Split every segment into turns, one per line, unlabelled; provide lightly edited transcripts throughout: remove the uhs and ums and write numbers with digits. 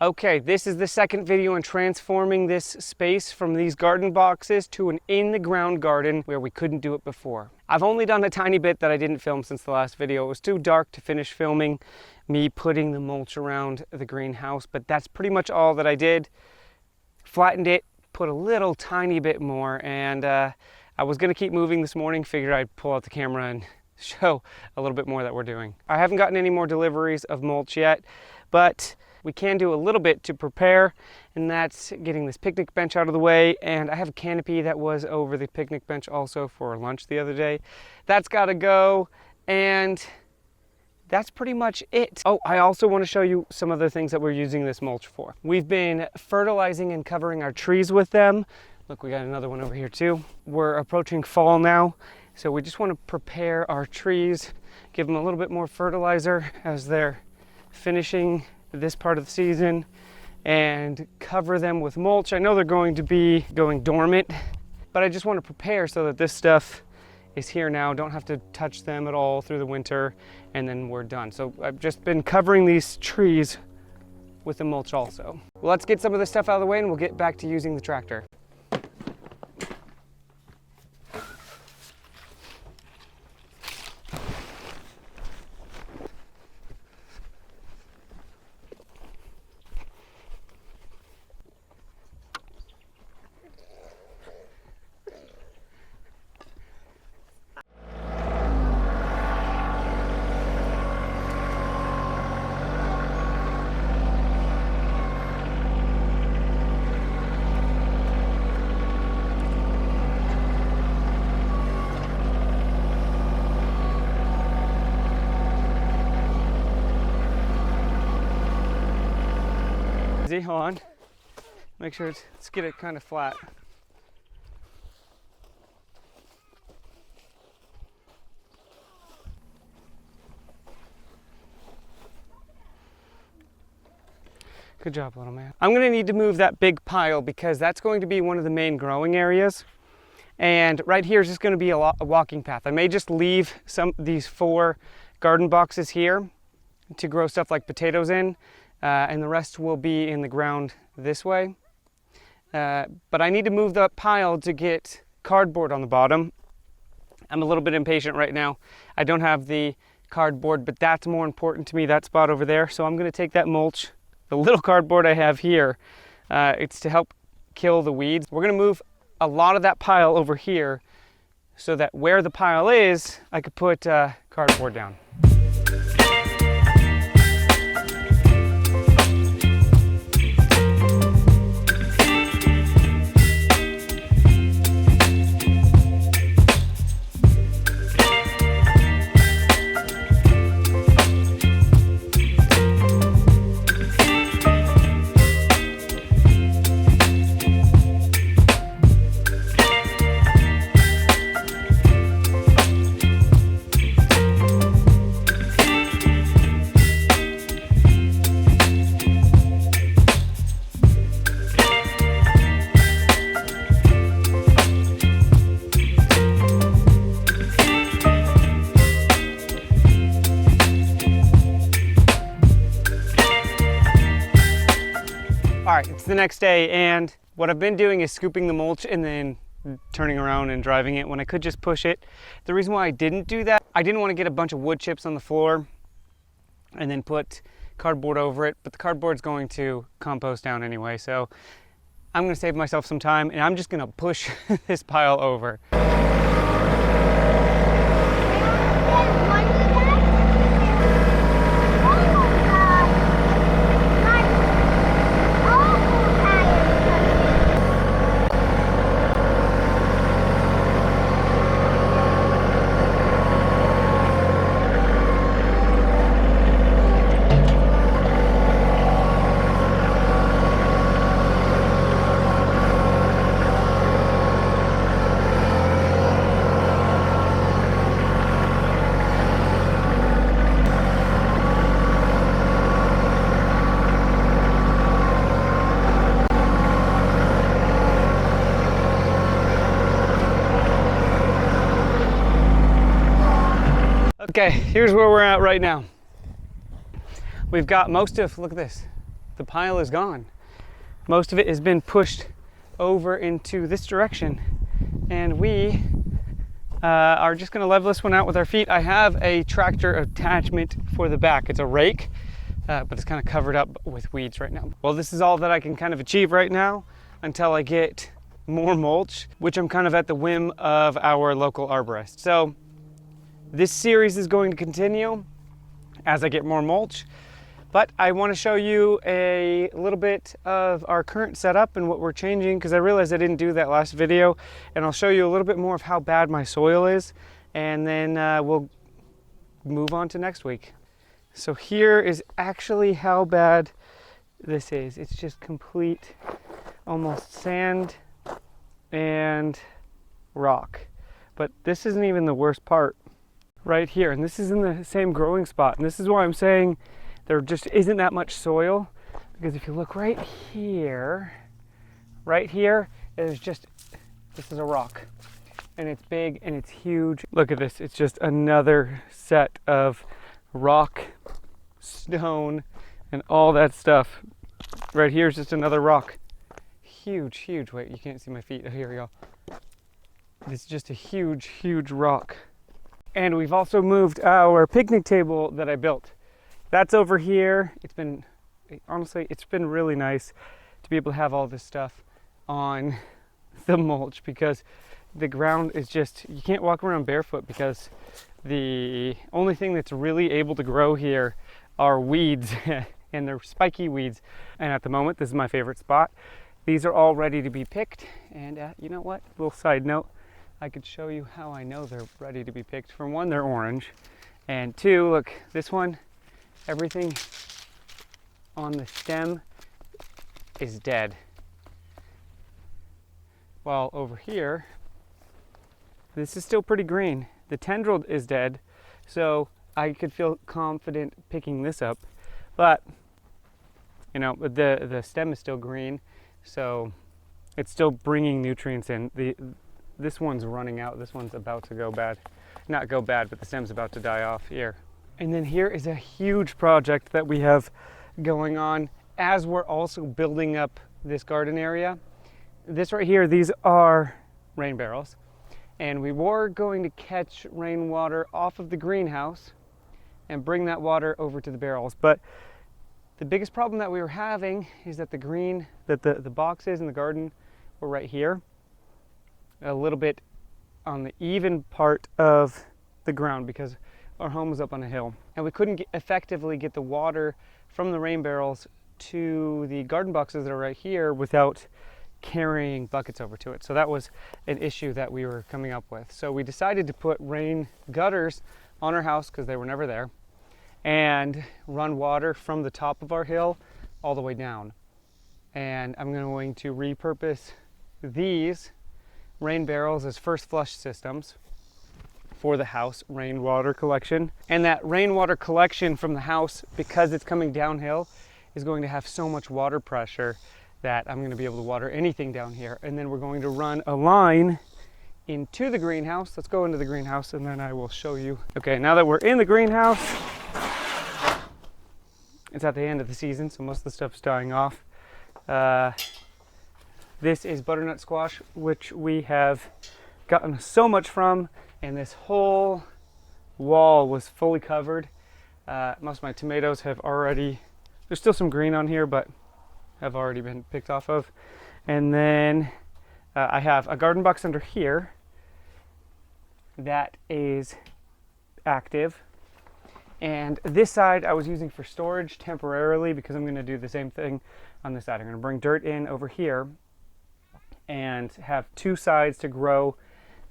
Okay, this is the second video on transforming this space from these garden boxes to an in-the-ground garden where we couldn't do it before. I've only done a tiny bit that I didn't film since the last video. It was too dark to finish filming me putting the mulch around the greenhouse, but that's pretty much all that I did. Flattened it, put a little tiny bit more, and I was gonna keep moving this morning, figured I'd pull out the camera and show a little bit more that we're doing. I haven't gotten any more deliveries of mulch yet, but we can do a little bit to prepare, and that's getting this picnic bench out of the way. And I have a canopy that was over the picnic bench also for lunch the other day. That's got to go, and that's pretty much it. Oh, I also want to show you some other things that we're using this mulch for. We've been fertilizing and covering our trees with them. Look, we got another one over here too. We're approaching fall now, so we just want to prepare our trees, give them a little bit more fertilizer as they're finishing this part of the season, and cover them with mulch. I know they're going to be going dormant, but I just want to prepare so that this stuff is here now. Don't have to touch them at all through the winter, and then we're done. So I've just been covering these trees with the mulch also. Well, let's get some of this stuff out of the way and we'll get back to using the tractor. Hold on, make sure let's get it kind of flat. Good job, little man. I'm gonna need to move that big pile because that's going to be one of the main growing areas. And right here is just gonna be a walking path. I may just leave these 4 garden boxes here to grow stuff like potatoes in. And the rest will be in the ground this way. But I need to move the pile to get cardboard on the bottom. I'm a little bit impatient right now. I don't have the cardboard, but that's more important to me, that spot over there. So I'm gonna take that mulch, the little cardboard I have here, it's to help kill the weeds. We're gonna move a lot of that pile over here so that where the pile is, I could put cardboard down. All right, it's the next day, and what I've been doing is scooping the mulch and then turning around and driving it when I could just push it. The reason why I didn't do that, I didn't want to get a bunch of wood chips on the floor and then put cardboard over it, but the cardboard's going to compost down anyway, so I'm going to save myself some time, and I'm just going to push this pile over. Okay, here's where we're at right now. We've got most of, look at this, the pile is gone. Most of it has been pushed over into this direction, and we are just going to level this one out with our feet. I have a tractor attachment for the back. It's a rake, but it's kind of covered up with weeds right now. Well, this is all that I can kind of achieve right now until I get more mulch, which I'm kind of at the whim of our local arborist. So this series is going to continue as I get more mulch, but I want to show you a little bit of our current setup and what we're changing, because I realized I didn't do that last video, and I'll show you a little bit more of how bad my soil is, and then we'll move on to next week. So here is actually how bad this is. It's just complete, almost sand and rock. But this isn't even the worst part right here, and this is in the same growing spot, and this is why I'm saying there just isn't that much soil, because if you look right here, is just, this is a rock, and it's big and it's huge. Look at this, it's just another set of rock, stone, and all that stuff. Right here is just another rock. Huge, wait, you can't see my feet. Oh, here we go. It's just a huge rock. And we've also moved our picnic table that I built. That's over here. Honestly, it's been really nice to be able to have all this stuff on the mulch, because the ground is just, you can't walk around barefoot, because the only thing that's really able to grow here are weeds, and they're spiky weeds. And at the moment, this is my favorite spot. These are all ready to be picked, and you know what? Little side note, I could show you how I know they're ready to be picked. For one, they're orange, and two, look, this one, everything on the stem is dead. While over here, this is still pretty green. The tendril is dead, so I could feel confident picking this up, but you know, the stem is still green, so it's still bringing nutrients in. This one's running out. This one's about to go bad. Not go bad, but the stem's about to die off here. And then here is a huge project that we have going on as we're also building up this garden area. This right here, these are rain barrels. And we were going to catch rainwater off of the greenhouse and bring that water over to the barrels. But the biggest problem that we were having is that the boxes in the garden were right here, a little bit on the even part of the ground, because our home was up on a hill, and we couldn't effectively get the water from the rain barrels to the garden boxes that are right here without carrying buckets over to it. So that was an issue that we were coming up with. So we decided to put rain gutters on our house, because they were never there, and run water from the top of our hill all the way down. And I'm going to repurpose these rain barrels as first flush systems for the house rainwater collection. And that rainwater collection from the house, because it's coming downhill, is going to have so much water pressure that I'm going to be able to water anything down here. And then we're going to run a line into the greenhouse. Let's go into the greenhouse, and then I will show you. Okay, now that we're in the greenhouse, it's at the end of the season, so most of the stuff's dying off. This is butternut squash, which we have gotten so much from, and this whole wall was fully covered. Most of my tomatoes have already, there's still some green on here, but have already been picked off of. And then I have a garden box under here that is active. And this side I was using for storage temporarily, because I'm going to do the same thing on this side. I'm going to bring dirt in over here and have two sides to grow.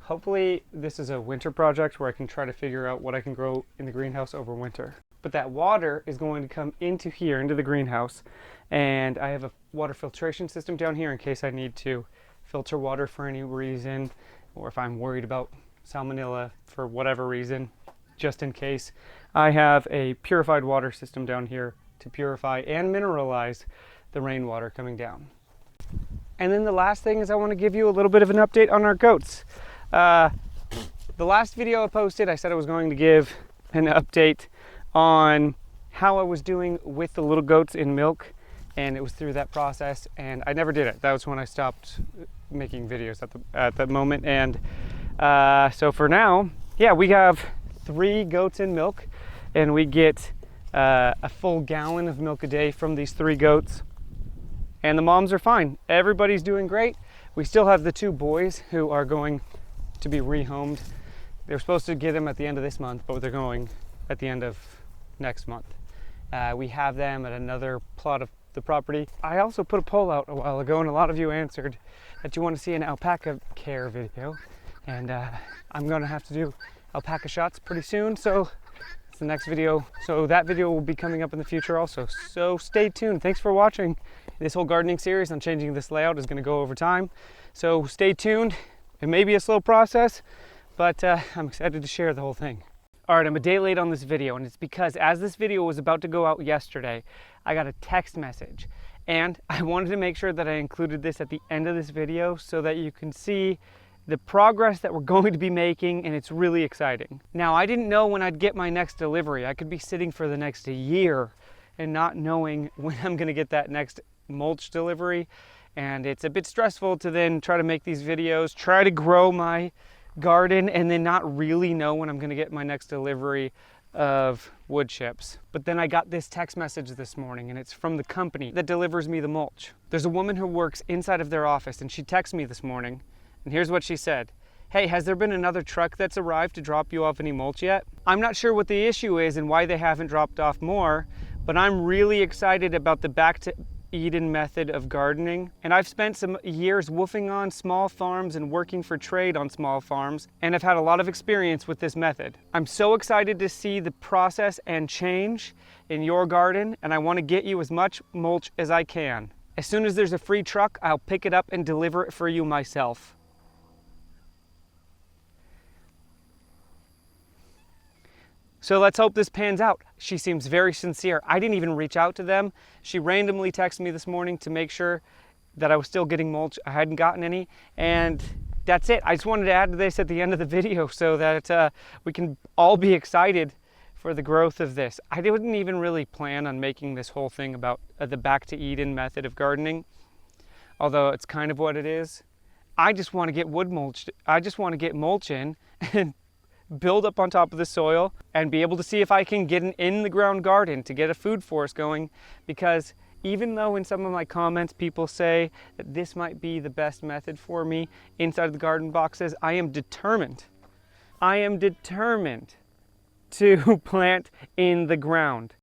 Hopefully this is a winter project where I can try to figure out what I can grow in the greenhouse over winter. But that water is going to come into here, into the greenhouse, and I have a water filtration system down here in case I need to filter water for any reason, or if I'm worried about salmonella for whatever reason, just in case. I have a purified water system down here to purify and mineralize the rainwater coming down. And then the last thing is I want to give you a little bit of an update on our goats. The last video I posted, I said I was going to give an update on how I was doing with the little goats in milk and it was through that process, and I never did it. That was when I stopped making videos at that moment. And so for now, yeah, we have 3 goats in milk, and we get a full gallon of milk a day from these 3 goats, and the moms are fine. Everybody's doing great. We still have the 2 boys who are going to be rehomed. They're supposed to get them at the end of this month, but they're going at the end of next month. We have them at another plot of the property. I also put a poll out a while ago, and a lot of you answered that you want to see an alpaca care video, and I'm going to have to do alpaca shots pretty soon, so it's the next video. So that video will be coming up in the future also, so stay tuned. Thanks for watching. This whole gardening series on changing this layout is going to go over time, so stay tuned. It may be a slow process, but I'm excited to share the whole thing. All right, I'm a day late on this video, and it's because as this video was about to go out yesterday, I got a text message, and I wanted to make sure that I included this at the end of this video so that you can see the progress that we're going to be making, and it's really exciting. Now, I didn't know when I'd get my next delivery. I could be sitting for the next year and not knowing when I'm gonna get that next mulch delivery, and it's a bit stressful to then try to make these videos, try to grow my garden, and then not really know when I'm going to get my next delivery of wood chips. But then I got this text message this morning, and it's from the company that delivers me the mulch. There's a woman who works inside of their office, and she texted me this morning, and here's what she said. Hey, has there been another truck that's arrived to drop you off any mulch yet? I'm not sure what the issue is and why they haven't dropped off more, but I'm really excited about the back to Eden method of gardening, and I've spent some years woofing on small farms and working for trade on small farms, and I've had a lot of experience with this method. I'm so excited to see the process and change in your garden, and I want to get you as much mulch as I can. As soon as there's a free truck, I'll pick it up and deliver it for you myself. So let's hope this pans out. She seems very sincere. I didn't even reach out to them. She randomly texted me this morning to make sure that I was still getting mulch. I hadn't gotten any, and that's it. I just wanted to add this at the end of the video so that we can all be excited for the growth of this. I didn't even really plan on making this whole thing about the back to Eden method of gardening, although it's kind of what it is. I just want to get wood mulched. I just want to get mulch in and build up on top of the soil and be able to see if I can get an in-the-ground garden to get a food forest going, because even though in some of my comments people say that this might be the best method for me inside of the garden boxes, I am determined to plant in the ground.